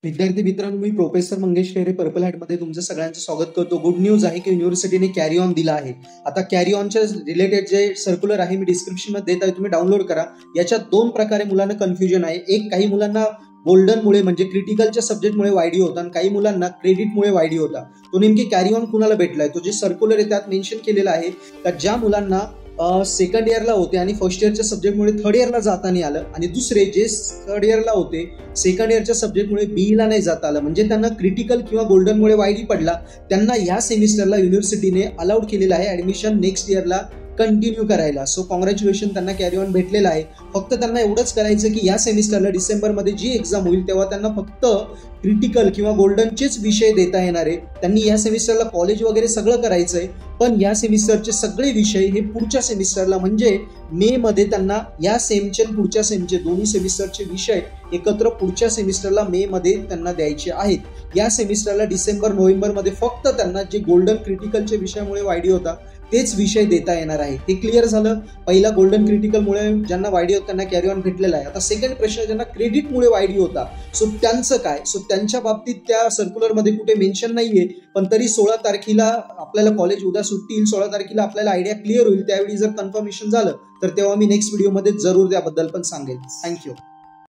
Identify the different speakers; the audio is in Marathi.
Speaker 1: विद्यार्थी मित्रांनो, मी प्रोफेसर मंगेश खैरे पर्पल हॅटमध्ये तुमचं सगळ्यांचं स्वागत करतो. गुड न्यूज आहे की युनिव्हर्सिटीने कॅरी ऑन दिला आहे. आता कॅरी ऑनच्या रिलेटेड जे सर्क्युलर आहे मी डिस्क्रिप्शनमध्ये देत आहे, तुम्ही डाउनलोड करा. याच्यात दोन प्रकारे मुलांना कन्फ्युजन आहे. एक, काही मुलांना गोल्डनमुळे म्हणजे क्रिटिकलच्या सब्जेक्टमुळे वायडी होता आणि काही मुलांना क्रेडिटमुळे वायडी होता. तो नेमकी कॅरी ऑन कुणाला भेटलाय? तो जे सर्क्युलर आहे त्यात मेन्शन केलेला आहे का ज्या मुलांना सेकंड इयरला होते आणि फर्स्ट इयरच्या सब्जेक्टमुळे थर्ड इयरला जाता नाही आलं, आणि दुसरे जे थर्ड इयरला होते सेकंड इयरच्या सब्जेक्टमुळे बीईला नाही जाता आलं, म्हणजे त्यांना क्रिटिकल किंवा गोल्डनमुळे वायडी पडला, त्यांना या सेमिस्टरला युनिव्हर्सिटीने अलाउड केलेलं आहे ऍडमिशन नेक्स्ट इयरला कंटिन्यू करायला. सो कॉंग्रॅच्युलेशन, त्यांना कॅरी ऑन भेटलेला आहे. फक्त त्यांना एवढंच करायचं की या सेमिस्टरला डिसेंबरमध्ये जी एक्झाम होईल तेव्हा त्यांना फक्त क्रिटिकल किंवा गोल्डनचेच विषय देता येणार आहे. त्यांनी या सेमिस्टरला कॉलेज वगैरे सगळं करायचंय, पण या सेमिस्टरचे सगळे विषय हे पुढच्या सेमिस्टरला म्हणजे मे मध्ये त्यांना या सेमचे पुढच्या सेमचे दोन्ही सेमिस्टरचे विषय एकत्र पुढच्या सेमिस्टरला मे मध्ये त्यांना द्यायचे आहेत. या सेमिस्टरला डिसेंबर नोव्हेंबरमध्ये फक्त त्यांना जे गोल्डन क्रिटिकलच्या विषयामुळे वायडी होता तेच विषय देता येणार आहे. हे क्लिअर झालं. पहिला गोल्डन क्रिटिकलमुळे ज्यांना वायडी होत त्यांना कॅरी ऑन भेटलेला आहे. आता सेकंड प्रश्न, ज्यांना क्रेडिटमुळे वायडी होता, सो त्यांचं काय? सो त्यांच्या बाबतीत त्या सर्क्युलरमध्ये कुठे मेन्शन नाहीये, पण तरी 16 तारखेला आपल्याला कॉलेज उद्या सुट्टी येईल, 16 तारखेला आपल्याला आयडिया क्लिअर होईल. त्यावेळी जर कन्फर्मेशन झालं तर तेव्हा मी नेक्स्ट व्हिडिओमध्ये जरूर त्याबद्दल पण सांगेन. थँक्यू.